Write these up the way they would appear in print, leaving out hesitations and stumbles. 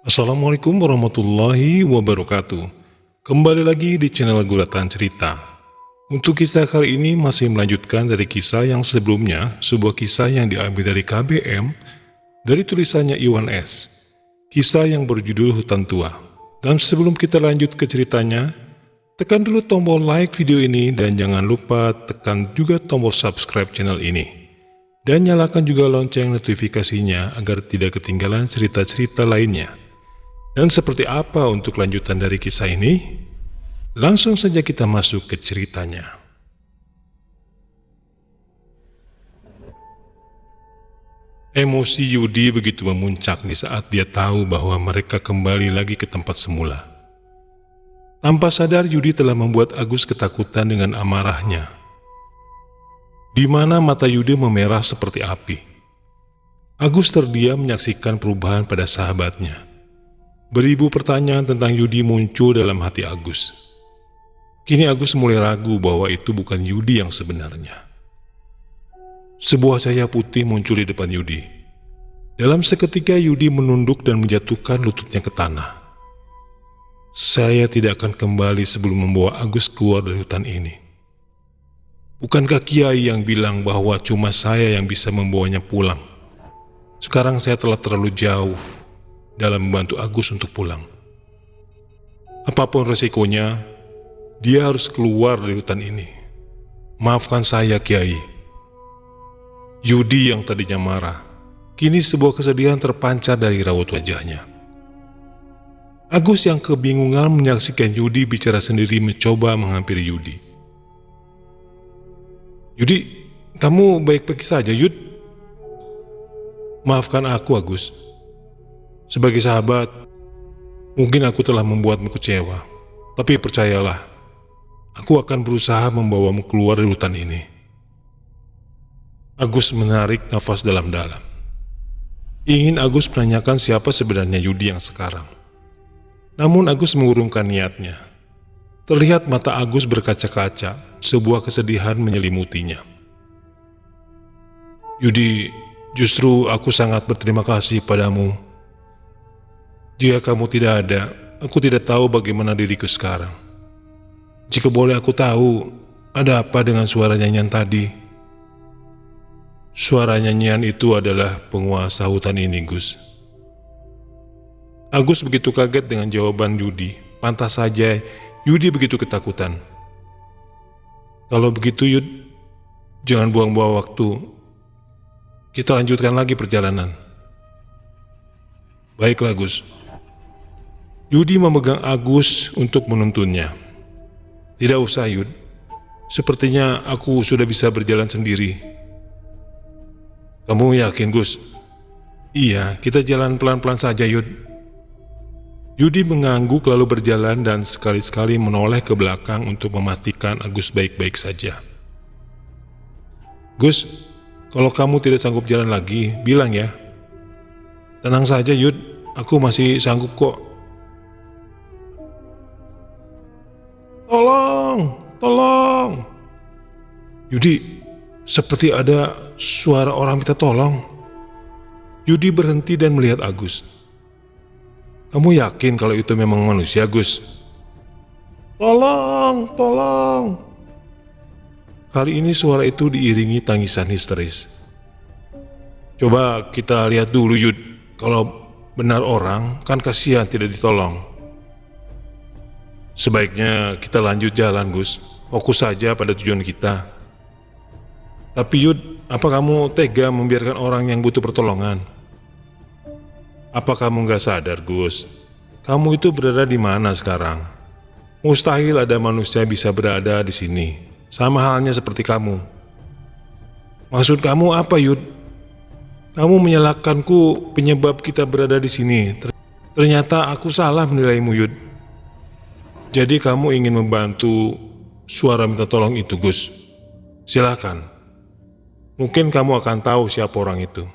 Assalamualaikum warahmatullahi wabarakatuh. Kembali lagi di channel Guratan Cerita. Untuk kisah kali ini masih melanjutkan dari kisah yang sebelumnya, sebuah kisah yang diambil dari KBM, dari tulisannya Iwan S. Kisah yang berjudul Hutan Tua. Dan sebelum kita lanjut ke ceritanya, tekan dulu tombol like video ini dan jangan lupa tekan juga tombol subscribe channel ini. Dan nyalakan juga lonceng notifikasinya agar tidak ketinggalan cerita-cerita lainnya. Dan seperti apa untuk lanjutan dari kisah ini? Langsung saja kita masuk ke ceritanya. Emosi Yudi begitu memuncak di saat dia tahu bahwa mereka kembali lagi ke tempat semula. Tanpa sadar Yudi telah membuat Agus ketakutan dengan amarahnya. Di mana mata Yudi memerah seperti api. Agus terdiam menyaksikan perubahan pada sahabatnya. Beribu pertanyaan tentang Yudi muncul dalam hati Agus. Kini Agus mulai ragu bahwa itu bukan Yudi yang sebenarnya. Sebuah cahaya putih muncul di depan Yudi. Dalam seketika Yudi menunduk dan menjatuhkan lututnya ke tanah. Saya tidak akan kembali sebelum membawa Agus keluar dari hutan ini. Bukankah Kiai yang bilang bahwa cuma saya yang bisa membawanya pulang? Sekarang saya telah terlalu jauh dalam membantu Agus untuk pulang. Apapun resikonya, dia harus keluar dari hutan ini. Maafkan saya, Kiai. Yudi yang tadinya marah, kini sebuah kesedihan terpancar dari raut wajahnya. Agus yang kebingungan menyaksikan Yudi bicara sendiri mencoba menghampiri Yudi. Yudi, kamu baik-baik saja, Yud? Maafkan aku, Agus. Sebagai sahabat, mungkin aku telah membuatmu kecewa. Tapi percayalah, aku akan berusaha membawamu keluar dari hutan ini. Agus menarik nafas dalam-dalam. Ingin Agus menanyakan siapa sebenarnya Yudi yang sekarang. Namun Agus mengurungkan niatnya. Terlihat mata Agus berkaca-kaca, sebuah kesedihan menyelimutinya. Yudi, justru aku sangat berterima kasih padamu. Jika kamu tidak ada, aku tidak tahu bagaimana diriku sekarang. Jika boleh aku tahu, ada apa dengan suara nyanyian tadi? Suara nyanyian itu adalah penguasa hutan ini, Gus. Agus begitu kaget dengan jawaban Yudi. Pantas saja Yudi begitu ketakutan. Kalau begitu, Yud, jangan buang-buang waktu. Kita lanjutkan lagi perjalanan. Baiklah, Gus. Yudi memegang Agus untuk menuntunnya. Tidak usah, Yud. Sepertinya aku sudah bisa berjalan sendiri. Kamu yakin, Gus? Iya, kita jalan pelan-pelan saja, Yud. Yudi mengangguk lalu berjalan dan sekali-sekali menoleh ke belakang untuk memastikan Agus baik-baik saja. Gus, kalau kamu tidak sanggup jalan lagi, bilang ya. Tenang saja, Yud. Aku masih sanggup kok. Tolong, tolong. Yudi, seperti ada suara orang minta tolong. Yudi berhenti dan melihat Agus. Kamu yakin kalau itu memang manusia, Gus? Tolong, tolong. Kali ini suara itu diiringi tangisan histeris. Coba kita lihat dulu, Yud. Kalau benar orang, kan kasihan tidak ditolong. Sebaiknya kita lanjut jalan, Gus. Fokus saja pada tujuan kita. Tapi Yud, apa kamu tega membiarkan orang yang butuh pertolongan? Apa kamu gak sadar, Gus? Kamu itu berada di mana sekarang? Mustahil ada manusia bisa berada di sini. Sama halnya seperti kamu. Maksud kamu apa, Yud? Kamu menyalahkanku penyebab kita berada di sini. Ternyata aku salah menilaimu, Yud. Jadi kamu ingin membantu suara minta tolong itu, Gus? Silakan. Mungkin kamu akan tahu siapa orang itu.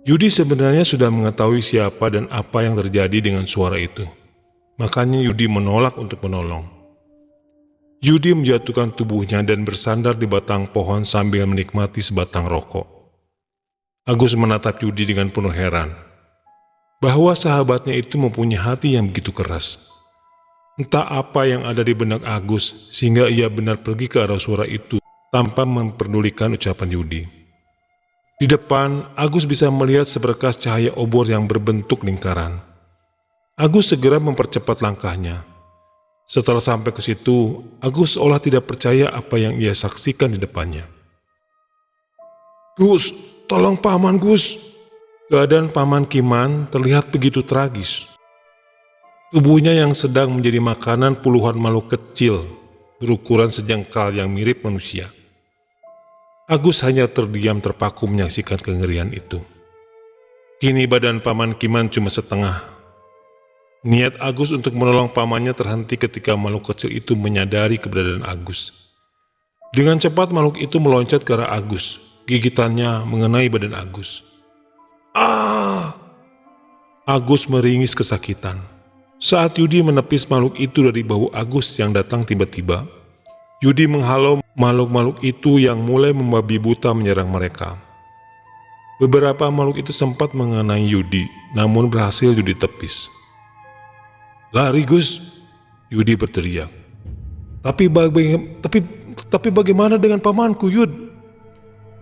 Yudi sebenarnya sudah mengetahui siapa dan apa yang terjadi dengan suara itu. Makanya Yudi menolak untuk menolong. Yudi menjatuhkan tubuhnya dan bersandar di batang pohon sambil menikmati sebatang rokok. Agus menatap Yudi dengan penuh heran. bahwa sahabatnya itu mempunyai hati yang begitu keras. Entah apa yang ada di benak Agus sehingga ia benar pergi ke arah suara itu tanpa memperdulikan ucapan Yudi. Di depan, Agus bisa melihat seberkas cahaya obor yang berbentuk lingkaran. Agus segera mempercepat langkahnya. Setelah sampai ke situ, Agus seolah tidak percaya apa yang ia saksikan di depannya. "Gus, tolong paman Gus." Keadaan paman Kiman terlihat begitu tragis. Tubuhnya yang sedang menjadi makanan puluhan makhluk kecil berukuran sejengkal yang mirip manusia. Agus hanya terdiam terpaku menyaksikan kengerian itu. Kini badan paman Kiman cuma setengah. Niat Agus untuk menolong pamannya terhenti ketika makhluk kecil itu menyadari keberadaan Agus. Dengan cepat makhluk itu meloncat ke arah Agus. Gigitannya mengenai badan Agus. "Ah!" Agus meringis kesakitan. Saat Yudi menepis makhluk itu dari bahu Agus yang datang tiba-tiba, Yudi menghalau makhluk-makhluk itu yang mulai membabi buta menyerang mereka. Beberapa makhluk itu sempat mengenai Yudi, namun berhasil Yudi tepis. "Lari Gus!" Yudi berteriak. Tapi bagaimana dengan pamanku, Yud?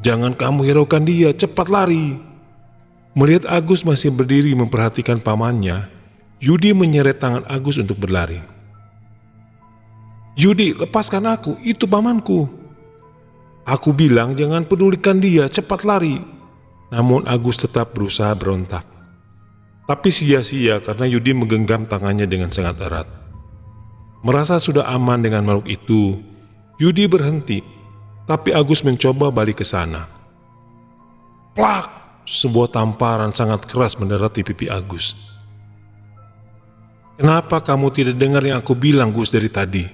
"Jangan kamu hiraukan dia, cepat lari!" Melihat Agus masih berdiri memperhatikan pamannya, Yudi menyeret tangan Agus untuk berlari. "Yudi, lepaskan aku, itu pamanku." "Aku bilang jangan pedulikan dia, cepat lari." Namun Agus tetap berusaha berontak. Tapi sia-sia karena Yudi menggenggam tangannya dengan sangat erat. Merasa sudah aman dengan makhluk itu, Yudi berhenti, tapi Agus mencoba balik ke sana. Plak! Sebuah tamparan sangat keras mendarat di pipi Agus. "Kenapa kamu tidak dengar yang aku bilang, Gus, dari tadi?"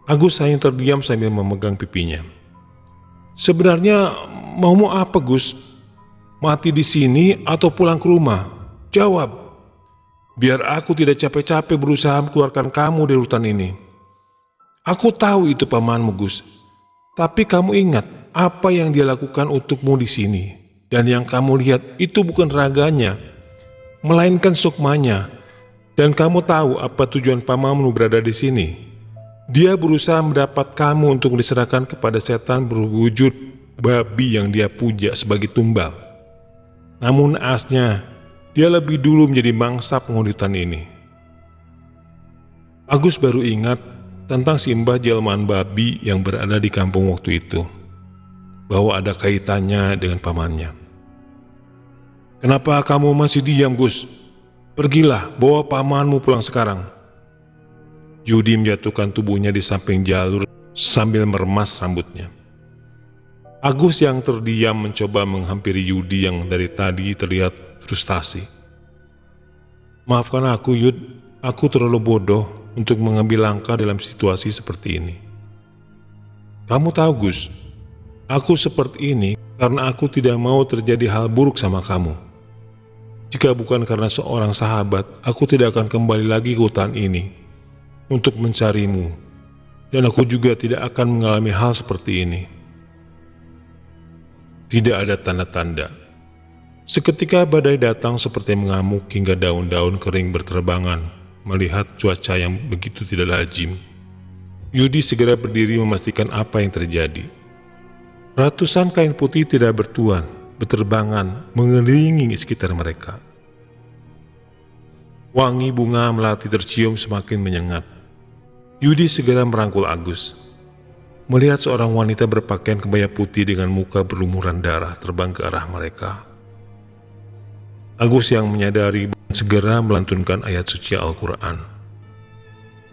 Agus hanya terdiam sambil memegang pipinya. "Sebenarnya maumu apa, Gus? Mati di sini atau pulang ke rumah? Jawab, biar aku tidak capek-capek berusaha mengeluarkan kamu dari hutan ini. Aku tahu itu pamanmu, Gus. Tapi kamu ingat apa yang dia lakukan untukmu di sini. Dan yang kamu lihat itu bukan raganya, melainkan sukmanya. Dan kamu tahu apa tujuan pamanmu berada di sini. Dia berusaha mendapat kamu untuk diserahkan kepada setan berwujud babi yang dia puja sebagai tumbal. Namun naasnya, dia lebih dulu menjadi mangsa penghuni hutan ini." Agus baru ingat tentang simbah jelmaan babi yang berada di kampung waktu itu, bahwa ada kaitannya dengan pamannya. "Kenapa kamu masih diam, Gus? Pergilah, bawa pamanmu pulang sekarang." Yudi menjatuhkan tubuhnya di samping jalur sambil meremas rambutnya. Agus yang terdiam mencoba menghampiri Yudi yang dari tadi terlihat frustasi. "Maafkan aku, Yud. Aku terlalu bodoh untuk mengambil langkah dalam situasi seperti ini. Kamu tahu, Gus, aku seperti ini karena aku tidak mau terjadi hal buruk sama kamu. Jika bukan karena seorang sahabat, aku tidak akan kembali lagi ke hutan ini untuk mencarimu, dan aku juga tidak akan mengalami hal seperti ini." Tidak ada tanda-tanda. Seketika badai datang seperti mengamuk hingga daun-daun kering berterbangan. Melihat cuaca yang begitu tidak lazim, Yudi segera berdiri memastikan apa yang terjadi. Ratusan kain putih tidak bertuan, berterbangan mengelilingi sekitar mereka. Wangi bunga melati tercium semakin menyengat. Yudi segera merangkul Agus. Melihat seorang wanita berpakaian kebaya putih dengan muka berlumuran darah terbang ke arah mereka. Agus yang menyadari segera melantunkan ayat suci Al-Quran.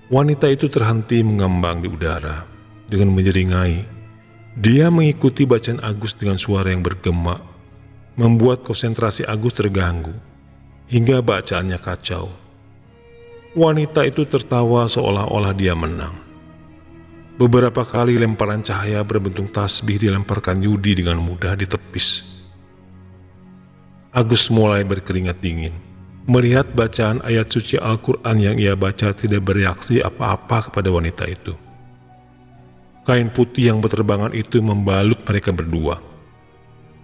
Wanita itu terhenti mengambang di udara dengan menyeringai. Dia mengikuti bacaan Agus dengan suara yang bergema, membuat konsentrasi Agus terganggu hingga bacaannya kacau. Wanita itu tertawa seolah-olah dia menang. Beberapa kali lemparan cahaya berbentuk tasbih dilemparkan Yudi dengan mudah ditepis. Agus mulai berkeringat dingin. Melihat bacaan ayat suci Al-Quran yang ia baca tidak bereaksi apa-apa kepada wanita itu. Kain putih yang berterbangan itu membalut mereka berdua.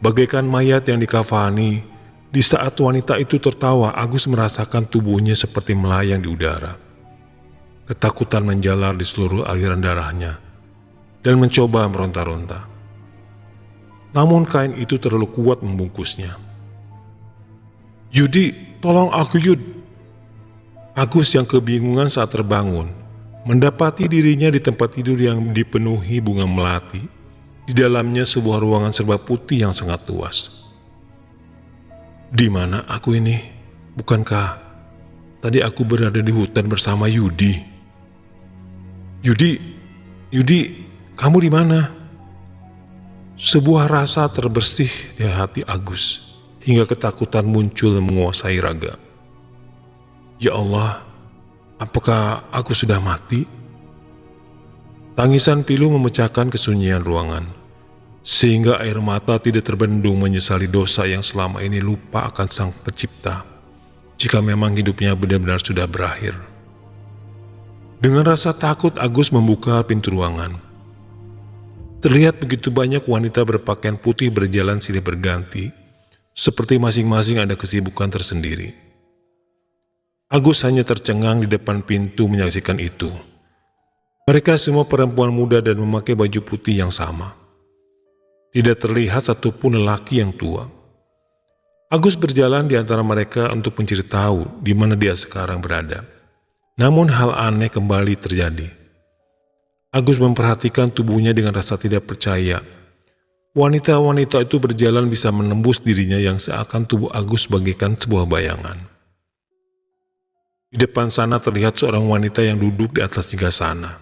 Bagaikan mayat yang dikafani, Di saat wanita itu tertawa, Agus merasakan tubuhnya seperti melayang di udara. Ketakutan menjalar di seluruh aliran darahnya dan mencoba meronta-ronta. Namun kain itu terlalu kuat membungkusnya. "Yudi, tolong aku, Yud!" Agus yang kebingungan saat terbangun, mendapati dirinya di tempat tidur yang dipenuhi bunga melati. Di dalamnya sebuah ruangan serba putih yang sangat luas. "Di mana aku ini? Bukankah tadi aku berada di hutan bersama Yudi?" Yudi, kamu di mana?" Sebuah rasa terbersih di hati Agus, hingga ketakutan muncul menguasai raga. "Ya Allah, apakah aku sudah mati?" Tangisan pilu memecahkan kesunyian ruangan, sehingga air mata tidak terbendung menyesali dosa yang selama ini lupa akan Sang Pencipta, jika memang hidupnya benar-benar sudah berakhir. Dengan rasa takut, Agus membuka pintu ruangan. Terlihat begitu banyak wanita berpakaian putih berjalan silih berganti, seperti masing-masing ada kesibukan tersendiri. Agus hanya tercengang di depan pintu menyaksikan itu. Mereka semua perempuan muda dan memakai baju putih yang sama. Tidak terlihat satupun lelaki yang tua. Agus berjalan di antara mereka untuk mencari tahu di mana dia sekarang berada. Namun hal aneh kembali terjadi. Agus memperhatikan tubuhnya dengan rasa tidak percaya. Wanita-wanita itu berjalan bisa menembus dirinya yang seakan tubuh Agus bagaikan sebuah bayangan. Di depan sana terlihat seorang wanita yang duduk di atas singgasana,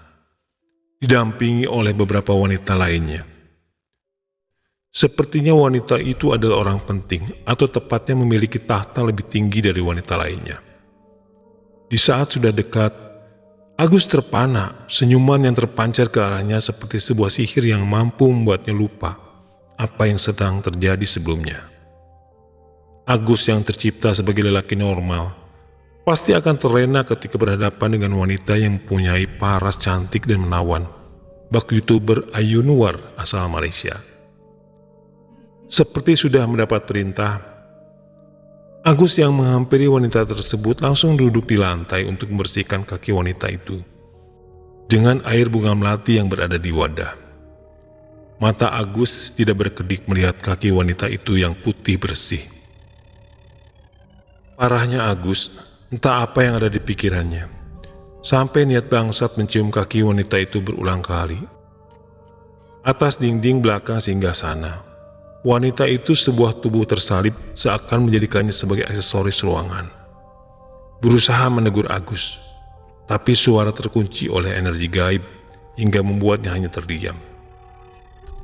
didampingi oleh beberapa wanita lainnya. Sepertinya wanita itu adalah orang penting, atau tepatnya memiliki tahta lebih tinggi dari wanita lainnya. Di saat sudah dekat, Agus terpana, senyuman yang terpancar ke arahnya seperti sebuah sihir yang mampu membuatnya lupa apa yang sedang terjadi sebelumnya. Agus yang tercipta sebagai lelaki normal, pasti akan terlena ketika berhadapan dengan wanita yang mempunyai paras cantik dan menawan, bak YouTuber Ayu Nuwar asal Malaysia. Seperti sudah mendapat perintah, Agus yang menghampiri wanita tersebut langsung duduk di lantai untuk membersihkan kaki wanita itu dengan air bunga melati yang berada di wadah. Mata Agus tidak berkedip melihat kaki wanita itu yang putih bersih. Parahnya Agus, entah apa yang ada di pikirannya, sampai niat bangsat mencium kaki wanita itu berulang kali. Atas dinding belakang singgasana, wanita itu sebuah tubuh tersalib seakan menjadikannya sebagai aksesoris ruangan. Berusaha menegur Agus, tapi suara terkunci oleh energi gaib hingga membuatnya hanya terdiam.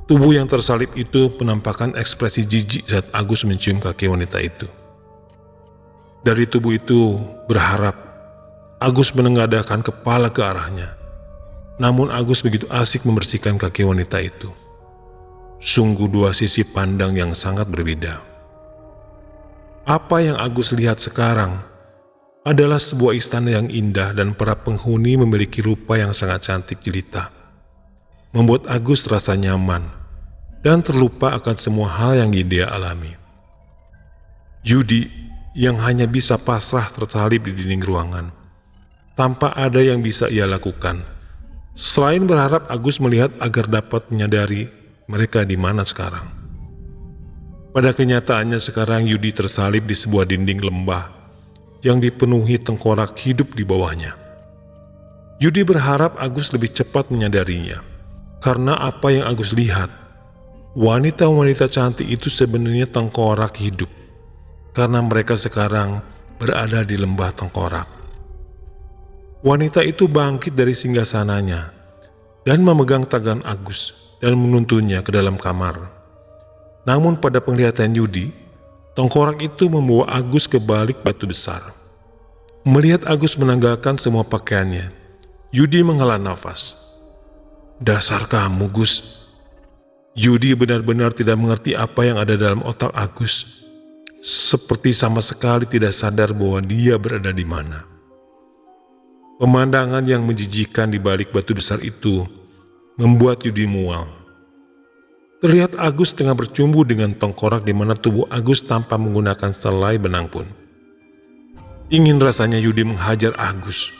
Tubuh yang tersalib itu menampakkan ekspresi jijik saat Agus mencium kaki wanita itu. Dari tubuh itu berharap, Agus menengadahkan kepala ke arahnya. Namun Agus begitu asik membersihkan kaki wanita itu. Sungguh dua sisi pandang yang sangat berbeda. Apa yang Agus lihat sekarang adalah sebuah istana yang indah dan para penghuni memiliki rupa yang sangat cantik jelita. Membuat Agus terasa nyaman dan terlupa akan semua hal yang dia alami. Yudi yang hanya bisa pasrah tersalib di dinding ruangan, tanpa ada yang bisa ia lakukan, selain berharap Agus melihat agar dapat menyadari mereka di mana sekarang. Pada kenyataannya sekarang Yudi tersalib di sebuah dinding lembah yang dipenuhi tengkorak hidup di bawahnya. Yudi berharap Agus lebih cepat menyadarinya, karena apa yang Agus lihat, wanita-wanita cantik itu sebenarnya tengkorak hidup, karena mereka sekarang berada di lembah tengkorak. Wanita itu bangkit dari singgasananya dan memegang tangan Agus dan menuntunnya ke dalam kamar. Namun pada penglihatan Yudi, tengkorak itu membawa Agus ke balik batu besar. Melihat Agus menanggalkan semua pakaiannya, Yudi menghela nafas. "Dasar kamu, Gus." Yudi benar-benar tidak mengerti apa yang ada dalam otak Agus. Seperti sama sekali tidak sadar bahwa dia berada di mana. Pemandangan yang menjijikan di balik batu besar itu membuat Yudi mual. Terlihat Agus tengah bercumbu dengan tengkorak di mana tubuh Agus tanpa menggunakan selai benang pun. Ingin rasanya Yudi menghajar Agus.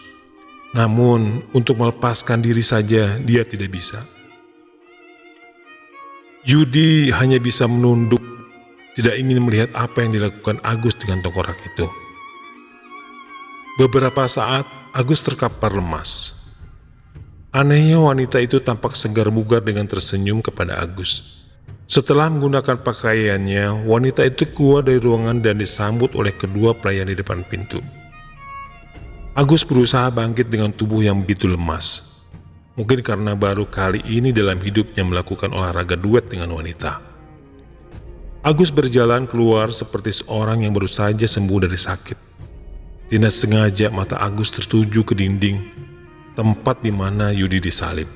Namun untuk melepaskan diri saja dia tidak bisa. Yudi hanya bisa menunduk, tidak ingin melihat apa yang dilakukan Agus dengan tengkorak itu. Beberapa saat Agus terkapar lemas. Anehnya wanita itu tampak segar bugar dengan tersenyum kepada Agus. Setelah menggunakan pakaiannya, wanita itu keluar dari ruangan dan disambut oleh kedua pelayan di depan pintu. Agus berusaha bangkit dengan tubuh yang begitu lemas. Mungkin karena baru kali ini dalam hidupnya melakukan olahraga duet dengan wanita. Agus berjalan keluar seperti seorang yang baru saja sembuh dari sakit. Tidak sengaja mata Agus tertuju ke dinding, tempat di mana Yudi disalib.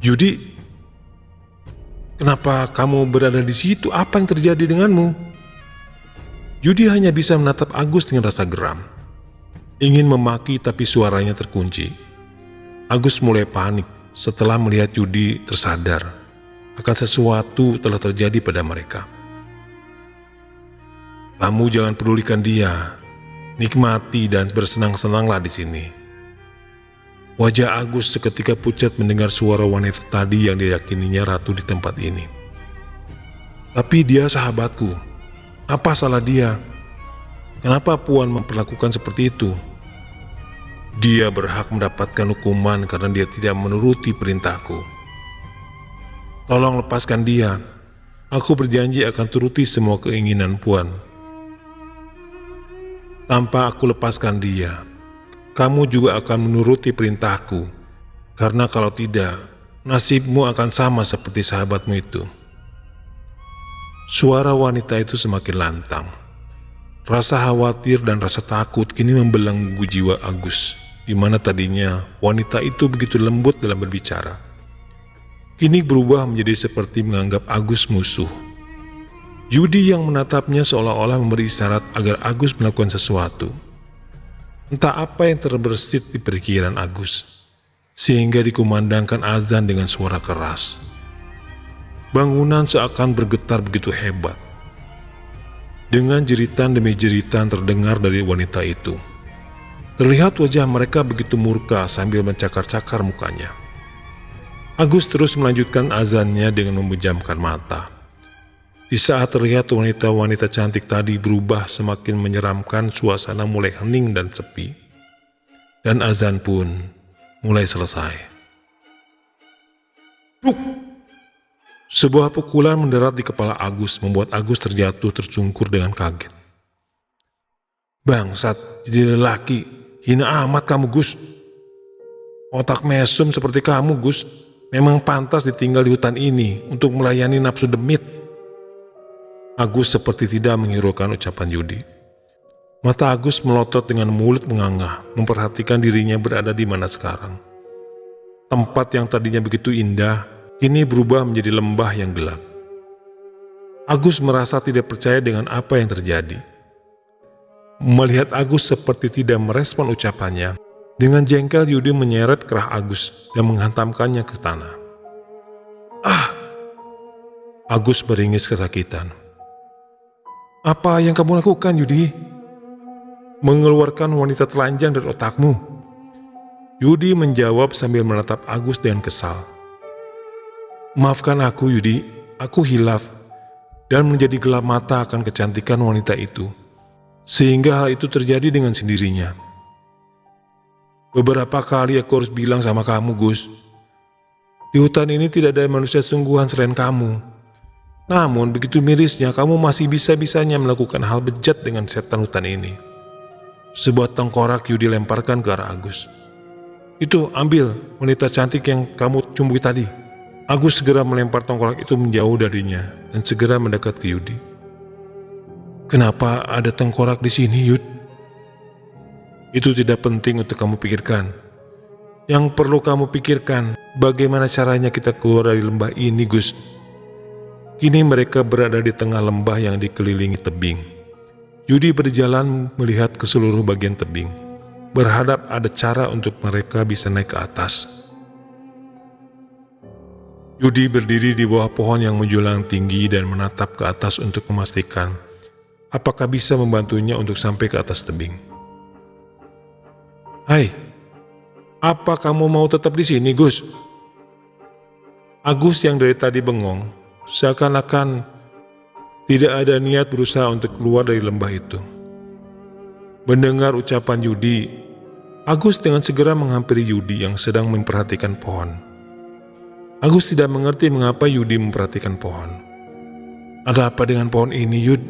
"Yudi, kenapa kamu berada di situ? Apa yang terjadi denganmu?" Yudi hanya bisa menatap Agus dengan rasa geram. Ingin memaki tapi suaranya terkunci. Agus mulai panik setelah melihat Yudi tersadar akan sesuatu telah terjadi pada mereka. "Kamu jangan pedulikan dia. Nikmati dan bersenang-senanglah di sini." Wajah Agus seketika pucat mendengar suara wanita tadi yang diyakininya ratu di tempat ini. "Tapi dia sahabatku. Apa salah dia? Kenapa Puan memperlakukan seperti itu?" "Dia berhak mendapatkan hukuman karena dia tidak menuruti perintahku. Tolong lepaskan dia. Aku berjanji akan turuti semua keinginan Puan. Tanpa aku lepaskan dia, kamu juga akan menuruti perintahku, karena kalau tidak, nasibmu akan sama seperti sahabatmu itu." Suara wanita itu semakin lantang. Rasa khawatir dan rasa takut kini membelenggu jiwa Agus, di mana tadinya wanita itu begitu lembut dalam berbicara. Kini berubah menjadi seperti menganggap Agus musuh. Yudi yang menatapnya seolah-olah memberi isyarat agar Agus melakukan sesuatu. Entah apa yang terbersit di pikiran Agus, sehingga dikumandangkan azan dengan suara keras. Bangunan seakan bergetar begitu hebat. Dengan jeritan demi jeritan terdengar dari wanita itu. Terlihat wajah mereka begitu murka sambil mencakar-cakar mukanya. Agus terus melanjutkan azannya dengan memejamkan mata. Di saat terlihat wanita-wanita cantik tadi berubah semakin menyeramkan, suasana mulai hening dan sepi. Dan azan pun mulai selesai. Pluk! Sebuah pukulan mendarat di kepala Agus membuat Agus terjatuh tersungkur dengan kaget. "Bangsat, jadi lelaki, hina amat kamu Gus. Otak mesum seperti kamu Gus, memang pantas ditinggal di hutan ini untuk melayani nafsu demit." Agus seperti tidak menghiraukan ucapan Yudi. Mata Agus melotot dengan mulut menganga, memperhatikan dirinya berada di mana sekarang. Tempat yang tadinya begitu indah, kini berubah menjadi lembah yang gelap. Agus merasa tidak percaya dengan apa yang terjadi. Melihat Agus seperti tidak merespon ucapannya, dengan jengkel Yudi menyeret kerah Agus dan menghantamkannya ke tanah. "Ah!" Agus beringis kesakitan. "Apa yang kamu lakukan, Yudi? Mengeluarkan wanita telanjang dari otakmu?" Yudi menjawab sambil menatap Agus dengan kesal. "Maafkan aku, Yudi. Aku hilaf dan menjadi gelap mata akan kecantikan wanita itu, sehingga hal itu terjadi dengan sendirinya. Beberapa kali aku harus bilang sama kamu, Gus. Di hutan ini tidak ada manusia sungguhan selain kamu. Namun begitu mirisnya kamu masih bisa-bisanya melakukan hal bejat dengan setan hutan ini." Sebuah tengkorak Yudi lemparkan ke arah Agus. "Itu, ambil wanita cantik yang kamu cumbui tadi." Agus segera melempar tengkorak itu menjauh darinya dan segera mendekat ke Yudi. "Kenapa ada tengkorak di sini, Yud?" "Itu tidak penting untuk kamu pikirkan. Yang perlu kamu pikirkan, bagaimana caranya kita keluar dari lembah ini, Gus." Kini mereka berada di tengah lembah yang dikelilingi tebing. Yudi berjalan melihat ke seluruh bagian tebing, berharap ada cara untuk mereka bisa naik ke atas. Yudi berdiri di bawah pohon yang menjulang tinggi dan menatap ke atas untuk memastikan apakah bisa membantunya untuk sampai ke atas tebing. "Hai, apa kamu mau tetap di sini, Gus?" Agus yang dari tadi bengong, seakan-akan tidak ada niat berusaha untuk keluar dari lembah itu. Mendengar ucapan Yudi, Agus dengan segera menghampiri Yudi yang sedang memperhatikan pohon. Agus tidak mengerti mengapa Yudi memperhatikan pohon. "Ada apa dengan pohon ini, Yud?"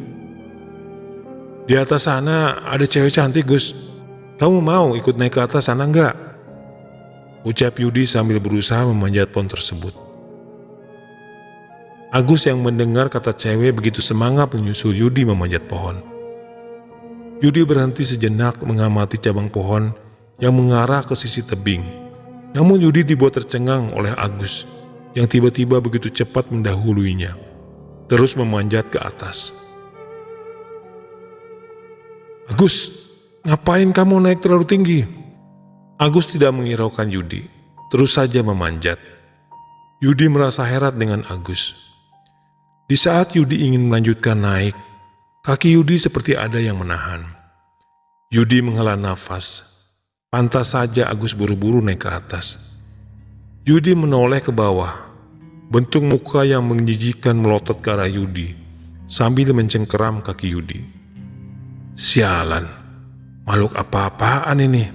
"Di atas sana ada cewek cantik, Gus. Kamu mau ikut naik ke atas sana enggak?" ucap Yudi sambil berusaha memanjat pohon tersebut. Agus yang mendengar kata cewek begitu semangat menyusul Yudi memanjat pohon. Yudi berhenti sejenak mengamati cabang pohon yang mengarah ke sisi tebing. Namun Yudi dibuat tercengang oleh Agus yang tiba-tiba begitu cepat mendahuluinya, terus memanjat ke atas. "Agus, ngapain kamu naik terlalu tinggi?" Agus tidak menghiraukan Yudi, terus saja memanjat. Yudi merasa heran dengan Agus. Di saat Yudi ingin melanjutkan naik, kaki Yudi seperti ada yang menahan. Yudi menghela nafas. Pantas saja Agus buru-buru naik ke atas. Yudi menoleh ke bawah. Bentuk muka yang menjijikan melotot ke arah Yudi sambil mencengkeram kaki Yudi. "Sialan, makhluk apa-apaan ini?"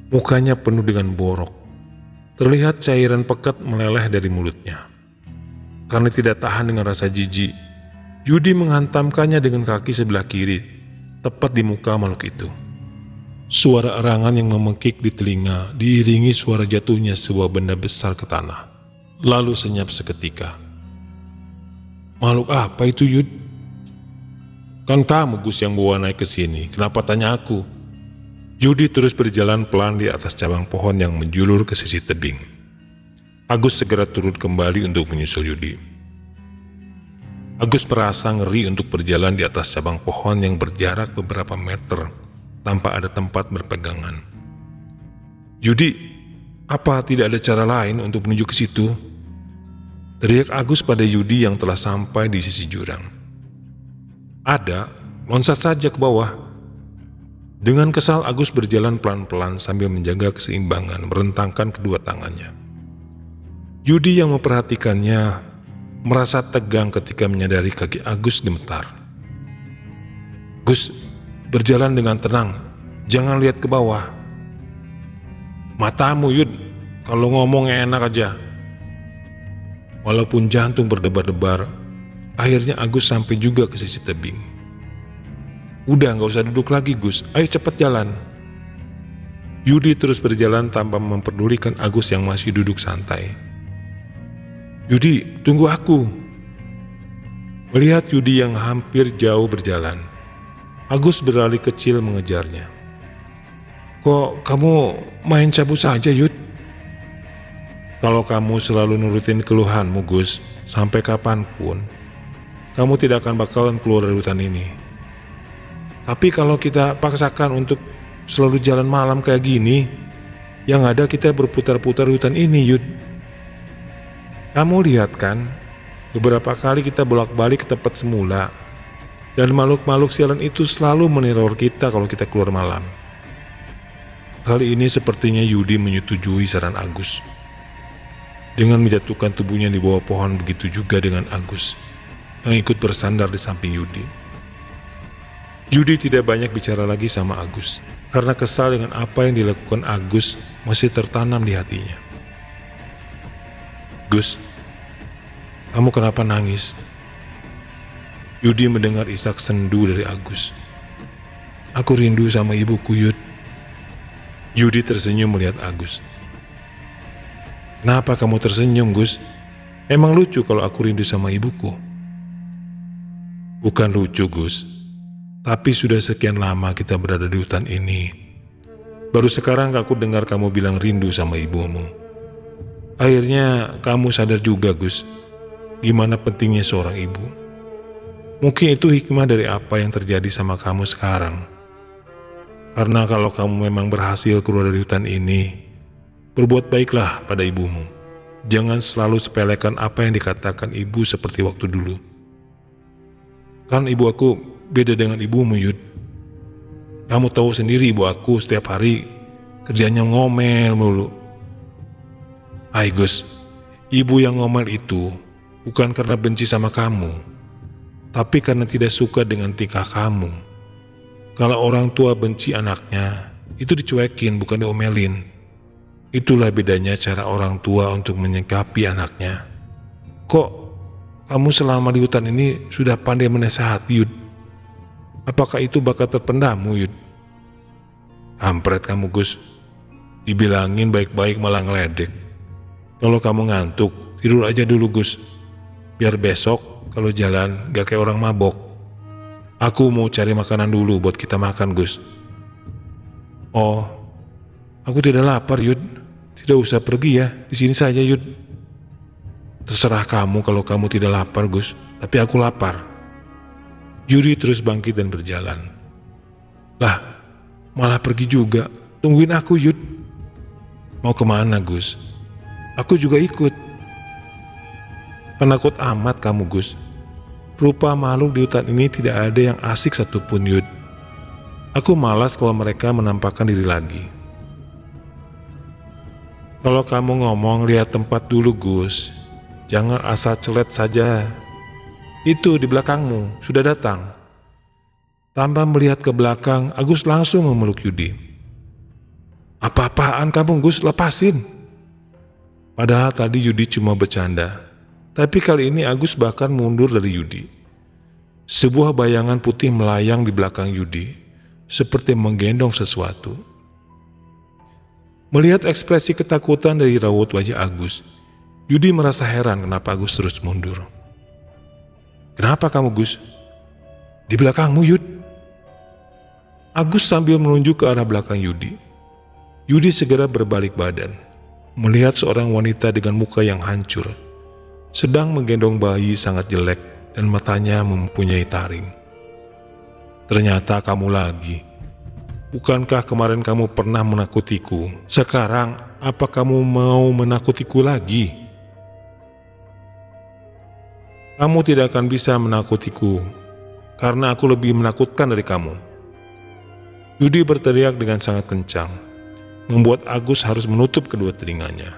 Mukanya penuh dengan borok. Terlihat cairan pekat meleleh dari mulutnya. Karena tidak tahan dengan rasa jijik, Yudi menghantamkannya dengan kaki sebelah kiri, tepat di muka makhluk itu. Suara erangan yang memekik di telinga diiringi suara jatuhnya sebuah benda besar ke tanah. Lalu senyap seketika. "Makhluk apa itu, Yud?" "Kan kamu, Gus, yang bawa naik ke sini. Kenapa tanya aku?" Yudi terus berjalan pelan di atas cabang pohon yang menjulur ke sisi tebing. Agus segera turun kembali untuk menyusul Yudi. Agus merasa ngeri untuk berjalan di atas cabang pohon yang berjarak beberapa meter tanpa ada tempat berpegangan. "Yudi, apa tidak ada cara lain untuk menuju ke situ?" teriak Agus pada Yudi yang telah sampai di sisi jurang. "Ada, loncat saja ke bawah." Dengan kesal Agus berjalan pelan-pelan sambil menjaga keseimbangan merentangkan kedua tangannya. Yudi yang memperhatikannya merasa tegang ketika menyadari kaki Agus gemetar. "Gus, berjalan dengan tenang, jangan lihat ke bawah." "Matamu, Yud, kalau ngomong enak aja." Walaupun jantung berdebar-debar, akhirnya Agus sampai juga ke sisi tebing. "Udah gak usah duduk lagi, Gus, ayo cepat jalan." Yudi terus berjalan tanpa memperdulikan Agus yang masih duduk santai. "Yudi, tunggu aku." Melihat Yudi yang hampir jauh berjalan, Agus beralih kecil mengejarnya. "Kok kamu main cabut saja, Yud?" "Kalau kamu selalu nurutin keluhanmu, Gus, sampai kapanpun, kamu tidak akan bakalan keluar dari hutan ini. Tapi kalau kita paksakan untuk selalu jalan malam kayak gini, yang ada kita berputar-putar di hutan ini, Yud. Kamu lihat kan, beberapa kali kita bolak-balik ke tempat semula, dan makhluk-makhluk sialan itu selalu meneror kita kalau kita keluar malam." Kali ini sepertinya Yudi menyetujui saran Agus. Dengan menjatuhkan tubuhnya di bawah pohon, begitu juga dengan Agus yang ikut bersandar di samping Yudi. Yudi tidak banyak bicara lagi sama Agus, karena kesal dengan apa yang dilakukan Agus masih tertanam di hatinya. "Gus, kamu kenapa nangis?" Yudi mendengar isak sendu dari Agus. "Aku rindu sama ibuku, Yud." Yudi tersenyum melihat Agus. "Kenapa kamu tersenyum, Gus? Emang lucu kalau aku rindu sama ibuku?" "Bukan lucu, Gus. Tapi sudah sekian lama kita berada di hutan ini. Baru sekarang aku dengar kamu bilang rindu sama ibumu. Akhirnya kamu sadar juga, Gus, gimana pentingnya seorang ibu. Mungkin itu hikmah dari apa yang terjadi sama kamu sekarang. Karena kalau kamu memang berhasil keluar dari hutan ini, berbuat baiklah pada ibumu. Jangan selalu sepelekan apa yang dikatakan ibu seperti waktu dulu. Kan ibu aku beda dengan ibumu, Yud. Kamu tahu sendiri ibu aku setiap hari kerjanya ngomel mulu. Hai Gus, ibu yang ngomel itu bukan karena benci sama kamu, tapi karena tidak suka dengan tingkah kamu. Kalau orang tua benci anaknya, itu dicuekin bukan diomelin. Itulah bedanya cara orang tua untuk menyikapi anaknya. Kok kamu selama di hutan ini sudah pandai menasehati, Yud? Apakah itu bakat terpendammu, Yud? Kampret kamu, Gus. Dibilangin baik-baik malah ngeledek. Kalau kamu ngantuk, tidur aja dulu, Gus. Biar besok kalau jalan gak kayak orang mabok. Aku mau cari makanan dulu buat kita makan, Gus. Oh, aku tidak lapar, Yud. Tidak usah pergi ya, di sini saja, Yud. Terserah kamu kalau kamu tidak lapar, Gus. Tapi aku lapar. Yudi terus bangkit dan berjalan. Lah, malah pergi juga. Tungguin aku, Yud. Mau kemana, Gus? Aku juga ikut. Penakut amat kamu, Gus. Rupa makhluk di hutan ini tidak ada yang asik satupun, Yud. Aku malas kalau mereka menampakkan diri lagi. Kalau kamu ngomong, lihat tempat dulu, Gus. Jangan asal celet saja. Itu di belakangmu, sudah datang. Tanpa melihat ke belakang, Agus langsung memeluk Yudi. Apa-apaan kamu, Gus? Lepasin. Padahal tadi Yudi cuma bercanda. Tapi kali ini Agus bahkan mundur dari Yudi. Sebuah bayangan putih melayang di belakang Yudi, seperti menggendong sesuatu. Melihat ekspresi ketakutan dari raut wajah Agus, Yudi merasa heran kenapa Agus terus mundur. Kenapa kamu, Gus? Di belakangmu, Yud. Agus sambil menunjuk ke arah belakang Yudi. Yudi segera berbalik badan, melihat seorang wanita dengan muka yang hancur, sedang menggendong bayi sangat jelek dan matanya mempunyai taring. Ternyata kamu lagi. Bukankah kemarin kamu pernah menakutiku? Sekarang, apa kamu mau menakutiku lagi? Kamu tidak akan bisa menakutiku, karena aku lebih menakutkan dari kamu. Yudi berteriak dengan sangat kencang, membuat Agus harus menutup kedua telinganya.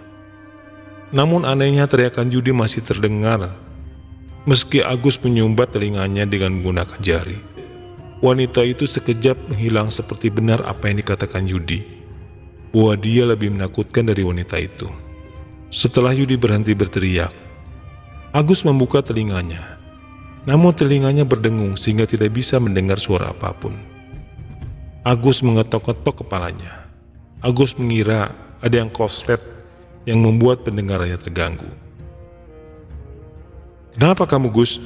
Namun anehnya teriakan Yudi masih terdengar, meski Agus menyumbat telinganya dengan menggunakan jari. Wanita itu sekejap menghilang seperti benar apa yang dikatakan Yudi, bahwa dia lebih menakutkan dari wanita itu. Setelah Yudi berhenti berteriak, Agus membuka telinganya, namun telinganya berdengung sehingga tidak bisa mendengar suara apapun. Agus mengetok-ketok kepalanya. Agus mengira ada yang koslet yang membuat pendengarannya terganggu. Kenapa kamu, Gus?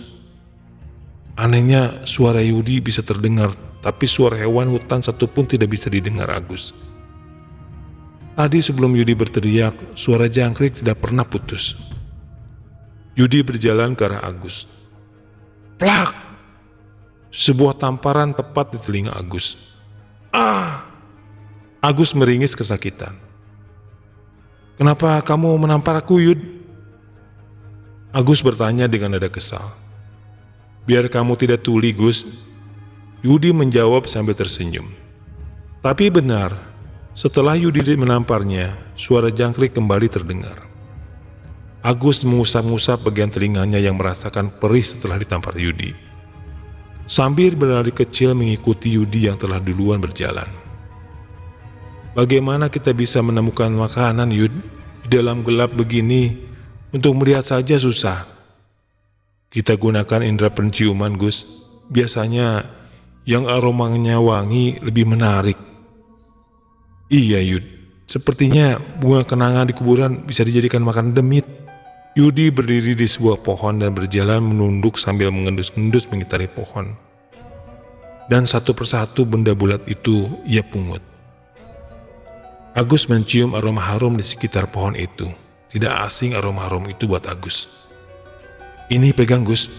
Anehnya suara Yudi bisa terdengar, tapi suara hewan hutan satupun tidak bisa didengar Agus. Tadi sebelum Yudi berteriak, suara jangkrik tidak pernah putus. Yudi berjalan ke arah Agus. Plak! Sebuah tamparan tepat di telinga Agus. Ah! Agus meringis kesakitan. Kenapa kamu menampar aku, Yud? Agus bertanya dengan nada kesal. Biar kamu tidak tuli, Gus. Yudi menjawab sambil tersenyum. Tapi benar, setelah Yudi menamparnya, suara jangkrik kembali terdengar. Agus mengusap-ngusap bagian telinganya yang merasakan perih setelah ditampar Yudi, sambil berlari kecil mengikuti Yudi yang telah duluan berjalan. Bagaimana kita bisa menemukan makanan, Yud? Di dalam gelap begini, untuk melihat saja susah. Kita gunakan indera penciuman, Gus. Biasanya yang aromanya wangi lebih menarik. Iya, Yud. Sepertinya bunga kenanga di kuburan bisa dijadikan makanan demit. Yudi berdiri di sebuah pohon dan berjalan menunduk sambil mengendus-endus mengitari pohon. Dan satu persatu benda bulat itu ia pungut. Agus mencium aroma harum di sekitar pohon itu. Tidak asing aroma harum itu buat Agus. Ini pegang, Gus.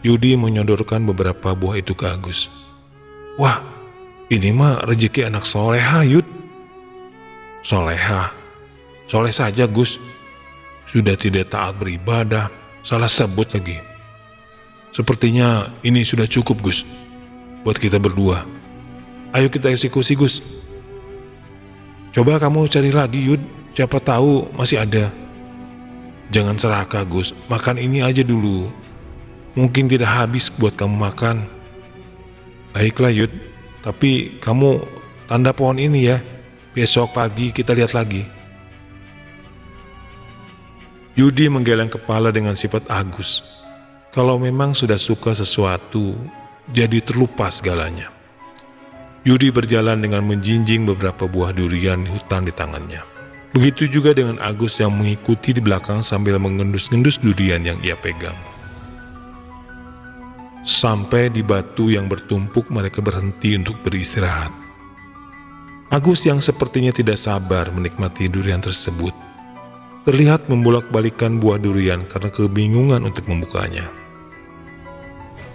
Yudi menyodorkan beberapa buah itu ke Agus. Wah, ini mah rezeki anak soleha, Yud. Soleha? Soleh saja, Gus. sudah tidak taat beribadah, salah sebut lagi. Sepertinya ini sudah cukup, Gus, buat kita berdua. Ayo kita eksekusi, Gus. Coba kamu cari lagi, Yud, siapa tahu masih ada. Jangan serakah, Gus, makan ini aja dulu. Mungkin tidak habis buat kamu makan. Baiklah, Yud, tapi kamu tanda pohon ini ya. Besok pagi kita lihat lagi. Yudi menggeleng kepala dengan sifat Agus. Kalau memang sudah suka sesuatu, jadi terlupa segalanya. Yudi berjalan dengan menjinjing beberapa buah durian hutan di tangannya. Begitu juga dengan Agus yang mengikuti di belakang sambil mengendus-ngendus durian yang ia pegang. Sampai di batu yang bertumpuk mereka berhenti untuk beristirahat. Agus yang sepertinya tidak sabar menikmati durian tersebut, terlihat membolak-balikan buah durian karena kebingungan untuk membukanya.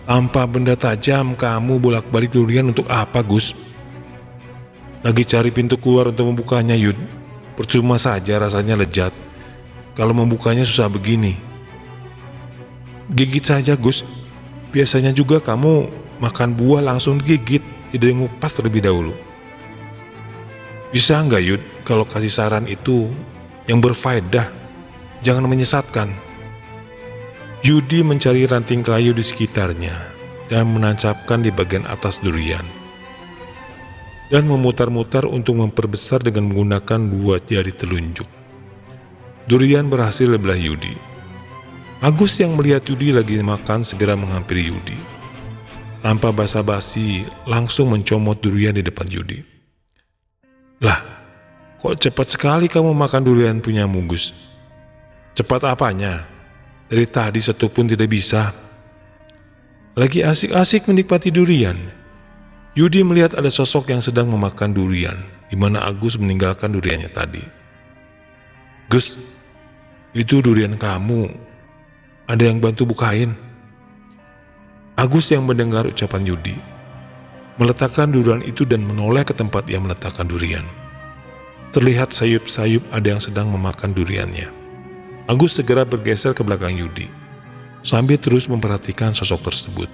Tanpa benda tajam kamu bolak-balik durian untuk apa, Gus? Lagi cari pintu keluar untuk membukanya, Yud. Percuma saja rasanya lezat kalau membukanya susah begini. Gigit saja, Gus. Biasanya juga kamu makan buah langsung digigit, tidak ngupas terlebih dahulu. Bisa nggak, Yud, kalau kasih saran itu yang berfaedah, jangan menyesatkan. Yudi mencari ranting kayu di sekitarnya dan menancapkan di bagian atas durian, dan memutar-mutar untuk memperbesar dengan menggunakan 2 jari telunjuk. Durian berhasil dibelah Yudi. Agus yang melihat Yudi lagi makan segera menghampiri Yudi. Tanpa basa-basi langsung mencomot durian di depan Yudi. Lah, kok cepat sekali kamu makan durian punyamu, Gus? Cepat apanya? Dari tadi satu pun tidak bisa. Lagi asik-asik menikmati durian, Yudi melihat ada sosok yang sedang memakan durian, di mana Agus meninggalkan duriannya tadi. Gus, itu durian kamu. Ada yang bantu bukain. Agus yang mendengar ucapan Yudi, meletakkan durian itu dan menoleh ke tempat ia meletakkan durian. Terlihat sayup-sayup ada yang sedang memakan duriannya. Agus segera bergeser ke belakang Yudi, sambil terus memperhatikan sosok tersebut.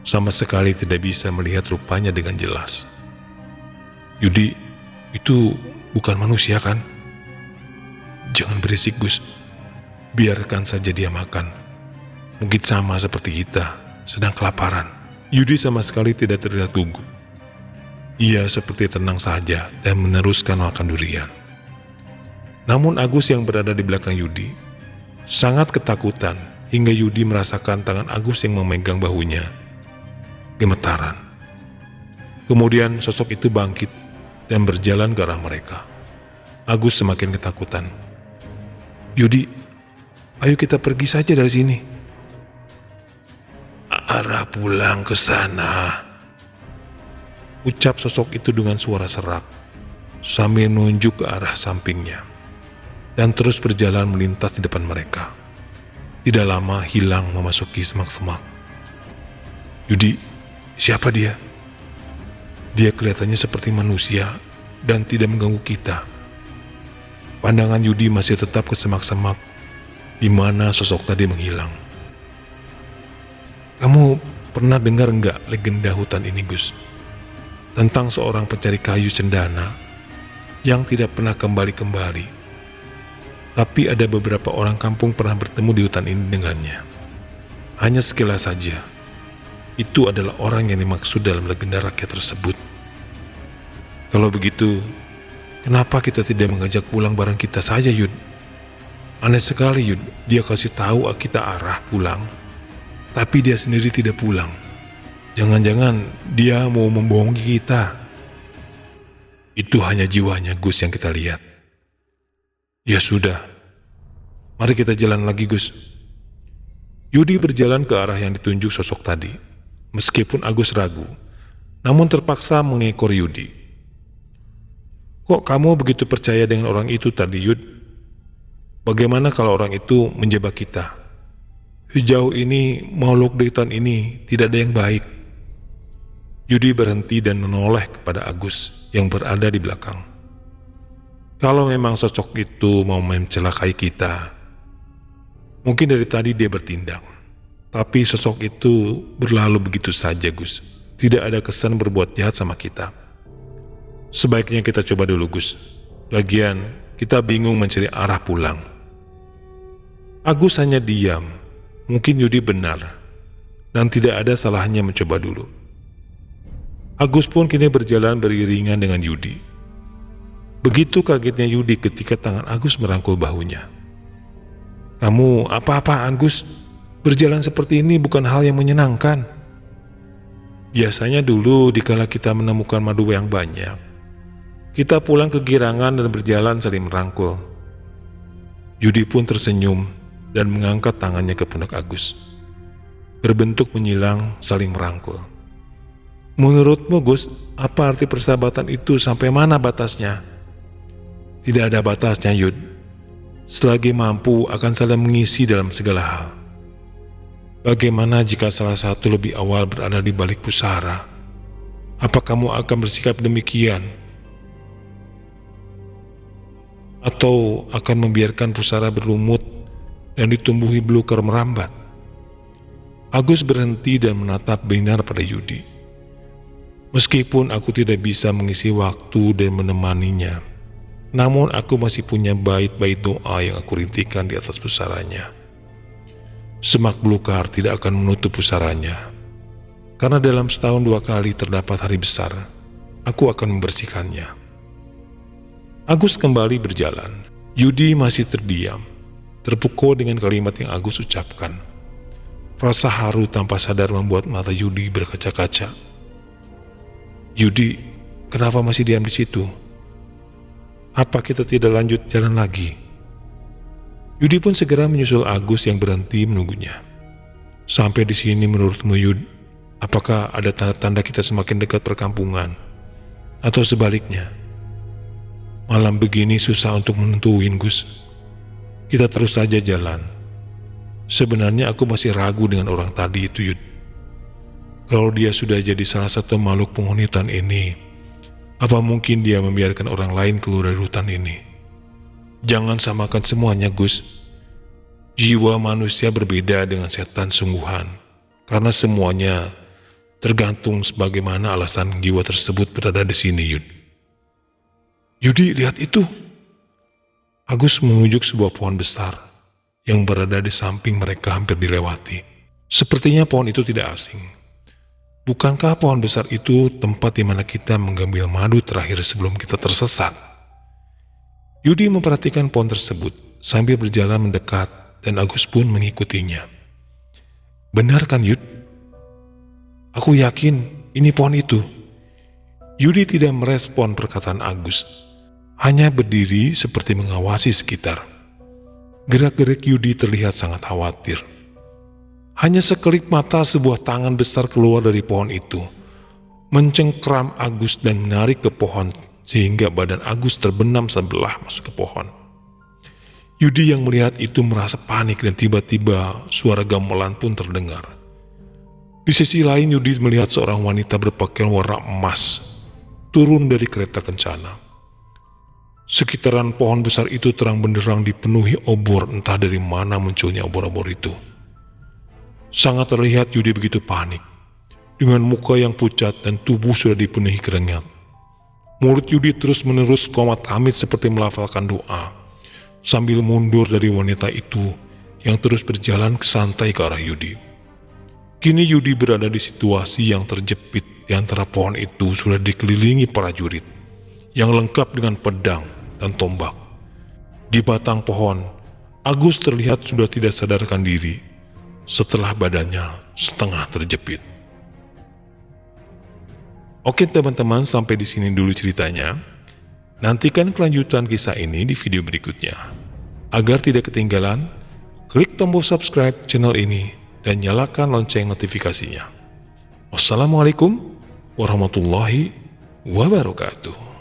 Sama sekali tidak bisa melihat rupanya dengan jelas. Yudi, itu bukan manusia kan? Jangan berisik, Gus. Biarkan saja dia makan. Mungkin sama seperti kita, sedang kelaparan. Yudi sama sekali tidak terlihat gugup. Ia seperti tenang saja dan meneruskan makan durian. Namun Agus yang berada di belakang Yudi sangat ketakutan hingga Yudi merasakan tangan Agus yang memegang bahunya gemetaran. Kemudian sosok itu bangkit dan berjalan ke arah mereka. Agus semakin ketakutan. Yudi, ayo kita pergi saja dari sini. Arah pulang ke sana, ucap sosok itu dengan suara serak sambil menunjuk ke arah sampingnya dan terus berjalan melintas di depan mereka. Tidak lama hilang memasuki semak-semak. Yudi, siapa dia? Dia kelihatannya seperti manusia dan tidak mengganggu kita. Pandangan Yudi masih tetap ke semak-semak di mana sosok tadi menghilang. Kamu pernah dengar enggak legenda hutan ini, Gus? Tentang seorang pencari kayu cendana yang tidak pernah kembali-kembali. Tapi ada beberapa orang kampung pernah bertemu di hutan ini dengannya. Hanya sekilas saja. Itu adalah orang yang dimaksud dalam legenda rakyat tersebut. Kalau begitu, kenapa kita tidak mengajak pulang barang kita saja, Yud? Aneh sekali, Yud. Dia kasih tahu kita arah pulang, tapi dia sendiri tidak pulang. Jangan-jangan dia mau membohongi kita. Itu hanya jiwanya, Gus, yang kita lihat. Ya sudah, mari kita jalan lagi, Gus. Yudi berjalan ke arah yang ditunjuk sosok tadi. Meskipun Agus ragu, namun terpaksa mengekor Yudi. Kok kamu begitu percaya dengan orang itu tadi, Yud? Bagaimana kalau orang itu menjebak kita? Sejauh ini makhluk di hutan ini tidak ada yang baik. Yudi berhenti dan menoleh kepada Agus yang berada di belakang. Kalau memang sosok itu mau mencelakai kita, mungkin dari tadi dia bertindak. Tapi sosok itu berlalu begitu saja, Gus. Tidak ada kesan berbuat jahat sama kita. Sebaiknya kita coba dulu, Gus. Lagian, kita bingung mencari arah pulang. Agus hanya diam. Mungkin Yudi benar. Dan tidak ada salahnya mencoba dulu. Agus pun kini berjalan beriringan dengan Yudi. Begitu kagetnya Yudi ketika tangan Agus merangkul bahunya. "Kamu apa-apaan, Gus? Berjalan seperti ini bukan hal yang menyenangkan." Biasanya dulu dikala kita menemukan madu yang banyak, kita pulang kegirangan dan berjalan saling merangkul. Yudi pun tersenyum dan mengangkat tangannya ke pundak Agus. Berbentuk menyilang saling merangkul. "Menurutmu, Gus, apa arti persahabatan itu, sampai mana batasnya?" "Tidak ada batasnya, Yud. Selagi mampu akan saling mengisi dalam segala hal. Bagaimana jika salah satu lebih awal berada di balik pusara? Apa kamu akan bersikap demikian? Atau akan membiarkan pusara berlumut dan ditumbuhi belukar merambat?" Agus berhenti dan menatap benar pada Yudi. "Meskipun aku tidak bisa mengisi waktu dan menemaninya, namun aku masih punya bait-bait doa yang aku rintikan di atas pusaranya. Semak belukar tidak akan menutup pusaranya, karena dalam setahun 2 kali terdapat hari besar, aku akan membersihkannya." Agus kembali berjalan. Yudi masih terdiam, terpukau dengan kalimat yang Agus ucapkan. Rasa haru tanpa sadar membuat mata Yudi berkaca-kaca. "Yudi, kenapa masih diam di situ? Apa kita tidak lanjut jalan lagi?" Yudi pun segera menyusul Agus yang berhenti menunggunya. "Sampai di sini menurutmu, Yud, apakah ada tanda-tanda kita semakin dekat perkampungan? Atau sebaliknya? Malam begini susah untuk menentuin, Gus. Kita terus saja jalan. Sebenarnya aku masih ragu dengan orang tadi itu, Yud. Kalau dia sudah jadi salah satu makhluk penghuni hutan ini, apa mungkin dia membiarkan orang lain keluar dari hutan ini? Jangan samakan semuanya, Gus. Jiwa manusia berbeda dengan setan sungguhan, karena semuanya tergantung sebagaimana alasan jiwa tersebut berada di sini, Yud." "Yudi, lihat itu!" Agus menunjuk sebuah pohon besar yang berada di samping mereka hampir dilewati. Sepertinya pohon itu tidak asing. Bukankah pohon besar itu tempat di mana kita mengambil madu terakhir sebelum kita tersesat? Yudi memperhatikan pohon tersebut sambil berjalan mendekat dan Agus pun mengikutinya. "Benar kan, Yud? Aku yakin ini pohon itu." Yudi tidak merespon perkataan Agus, hanya berdiri seperti mengawasi sekitar. Gerak-gerik Yudi terlihat sangat khawatir. Hanya sekelip mata sebuah tangan besar keluar dari pohon itu, mencengkram Agus dan menarik ke pohon sehingga badan Agus terbenam sebelah masuk ke pohon. Yudi yang melihat itu merasa panik dan tiba-tiba suara gamelan pun terdengar. Di sisi lain Yudi melihat seorang wanita berpakaian warna emas turun dari kereta kencana. Sekitaran pohon besar itu terang benderang dipenuhi obor, entah dari mana munculnya obor-obor itu. Sangat terlihat Yudi begitu panik, dengan muka yang pucat dan tubuh sudah dipenuhi keringat. Mulut Yudi terus-menerus komat kamit seperti melafalkan doa, sambil mundur dari wanita itu yang terus berjalan santai ke arah Yudi. Kini Yudi berada di situasi yang terjepit di antara pohon itu sudah dikelilingi prajurit yang lengkap dengan pedang dan tombak. Di batang pohon, Agus terlihat sudah tidak sadarkan diri setelah badannya setengah terjepit. Oke teman-teman, sampai di sini dulu ceritanya. Nantikan kelanjutan kisah ini di video berikutnya. Agar tidak ketinggalan, klik tombol subscribe channel ini dan nyalakan lonceng notifikasinya. Wassalamualaikum warahmatullahi wabarakatuh.